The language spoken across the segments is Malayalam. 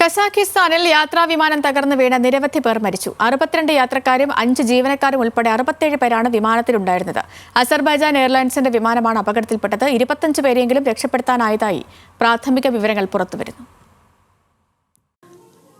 കസാഖിസ്ഥാനിൽ യാത്രാ വിമാനം തകർന്നു വീണ് നിരവധി പേർ മരിച്ചു. 62 യാത്രക്കാരും 5 ജീവനക്കാരും ഉൾപ്പെടെ 67 പേരാണ് വിമാനത്തിലുണ്ടായിരുന്നത്. അസർബൈജാൻ എയർലൈൻസിന്റെ വിമാനമാണ് അപകടത്തിൽപ്പെട്ടത്. 25 പേരെങ്കിലും രക്ഷപ്പെടുത്താനായതായി പ്രാഥമിക വിവരങ്ങൾ പുറത്തുവരുന്നു.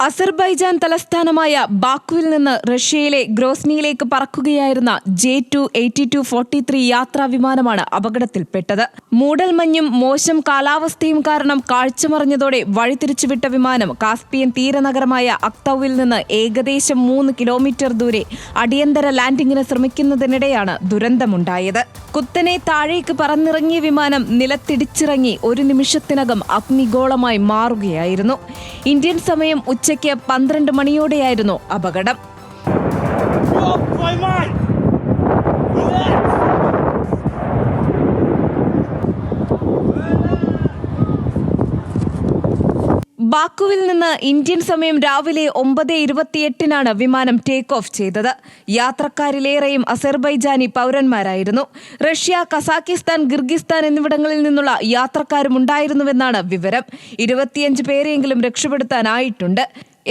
അസർബൈജാൻ തലസ്ഥാനമായ ബാക്കുവിൽ നിന്ന് റഷ്യയിലെ ഗ്രോസ്നിയിലേക്ക് പറക്കുകയായിരുന്ന J282-43 യാത്രാ വിമാനമാണ് അപകടത്തിൽപ്പെട്ടത്. മൂടൽമഞ്ഞും മോശം കാലാവസ്ഥയും കാരണം കാഴ്ചമറഞ്ഞതോടെ വഴിതിരിച്ചുവിട്ട വിമാനം കാസ്പിയൻ തീരനഗരമായ അക്തൌവിൽ നിന്ന് ഏകദേശം 3 കിലോമീറ്റർ ദൂരെ അടിയന്തര ലാൻഡിംഗിന് ശ്രമിക്കുന്നതിനിടെയാണ് ദുരന്തമുണ്ടായത്. കുത്തനെ താഴേക്ക് പറന്നിറങ്ങിയ വിമാനം നിലത്തിടിച്ചിറങ്ങി ഒരു നിമിഷത്തിനകം അഗ്നിഗോളമായി മാറുകയായിരുന്നു. ഇന്ത്യൻ സമയം ഉച്ചയ്ക്ക് 12 മണിയോടെയായിരുന്നു അപകടം. ബാക്കുവിൽ നിന്ന് ഇന്ത്യൻ സമയം രാവിലെ 9:28 വിമാനം ടേക്ക് ഓഫ് ചെയ്തത്. യാത്രക്കാരിലേറെയും അസർബൈജാനി പൗരന്മാരായിരുന്നു. റഷ്യ, കസാഖിസ്ഥാൻ, കിർഗിസ്ഥാൻ എന്നിവിടങ്ങളിൽ നിന്നുള്ള യാത്രക്കാരും ഉണ്ടായിരുന്നുവെന്നാണ് വിവരം. 25 പേരെങ്കിലും രക്ഷപ്പെടുത്താനായിട്ടുണ്ട്.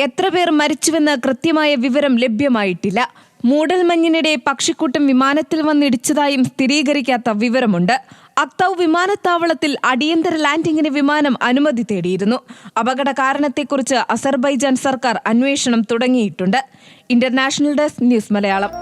എത്ര പേർ മരിച്ചുവെന്ന് കൃത്യമായ വിവരം ലഭ്യമായിട്ടില്ല. മൂടൽമഞ്ഞിനിടെ പക്ഷിക്കൂട്ടം വിമാനത്തിൽ വന്നിടിച്ചതായും സ്ഥിരീകരിക്കാത്ത വിവരമുണ്ട്. അക്തൌ വിമാനത്താവളത്തിൽ അടിയന്തര ലാൻഡിംഗിന് വിമാനം അനുമതി തേടിയിരുന്നു. അപകട കാരണത്തെക്കുറിച്ച് അസർബൈജാൻ സർക്കാർ അന്വേഷണം തുടങ്ങിയിട്ടുണ്ട്. International desk news Malayalam.